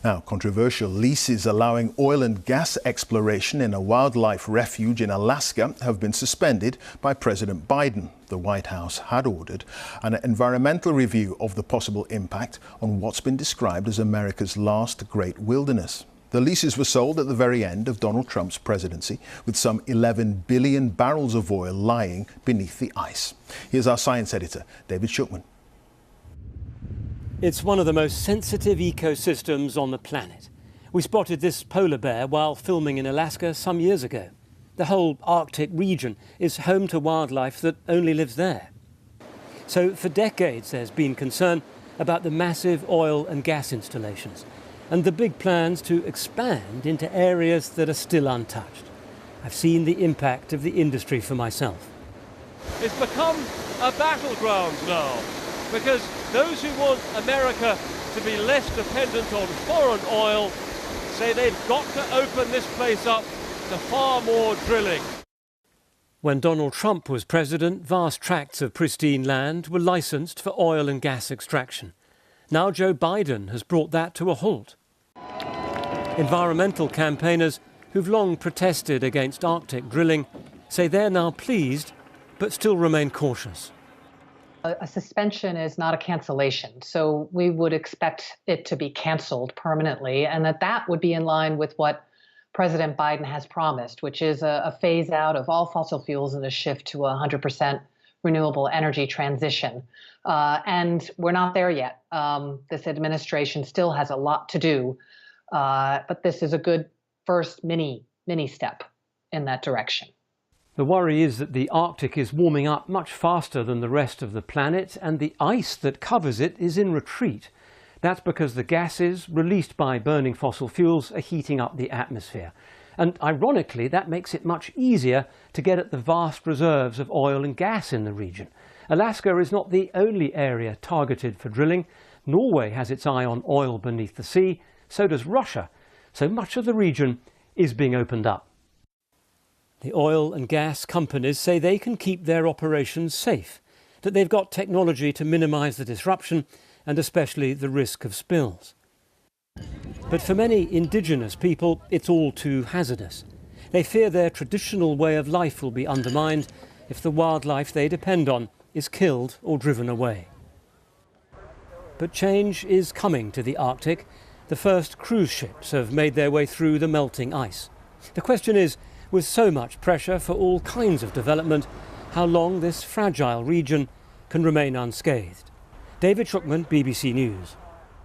Now, controversial leases allowing oil and gas exploration in a wildlife refuge in Alaska have been suspended by President Biden. The White House had ordered an environmental review of the possible impact on what's been described as America's last great wilderness. The leases were sold at the very end of Donald Trump's presidency, with some 11 billion barrels of oil lying beneath the ice. Here's our science editor, David Shukman. It's one of the most sensitive ecosystems on the planet. We spotted this polar bear while filming in Alaska some years ago. The whole Arctic region is home to wildlife that only lives there. So for decades there's been concern about the massive oil and gas installations and the big plans to expand into areas that are still untouched. I've seen the impact of the industry for myself. It's become a battleground now, because those who want America to be less dependent on foreign oil say they've got to open this place up to far more drilling. When Donald Trump was president, vast tracts of pristine land were licensed for oil and gas extraction. Now Joe Biden has brought that to a halt. Environmental campaigners who've long protested against Arctic drilling say they're now pleased, but still remain cautious. A suspension is not a cancellation, so we would expect it to be canceled permanently, and that would be in line with what President Biden has promised, which is a phase out of all fossil fuels and a shift to 100% renewable energy transition. And we're not there yet. This administration still has a lot to do, but this is a good first mini step in that direction. The worry is that the Arctic is warming up much faster than the rest of the planet, and the ice that covers it is in retreat. That's because the gases released by burning fossil fuels are heating up the atmosphere. And ironically, that makes it much easier to get at the vast reserves of oil and gas in the region. Alaska is not the only area targeted for drilling. Norway has its eye on oil beneath the sea, so does Russia. So much of the region is being opened up. The oil and gas companies say they can keep their operations safe, that they've got technology to minimise the disruption and especially the risk of spills. But for many Indigenous people, it's all too hazardous. They fear their traditional way of life will be undermined if the wildlife they depend on is killed or driven away. But change is coming to the Arctic. The first cruise ships have made their way through the melting ice. The question is, with so much pressure for all kinds of development, how long this fragile region can remain unscathed. David Shukman, BBC News.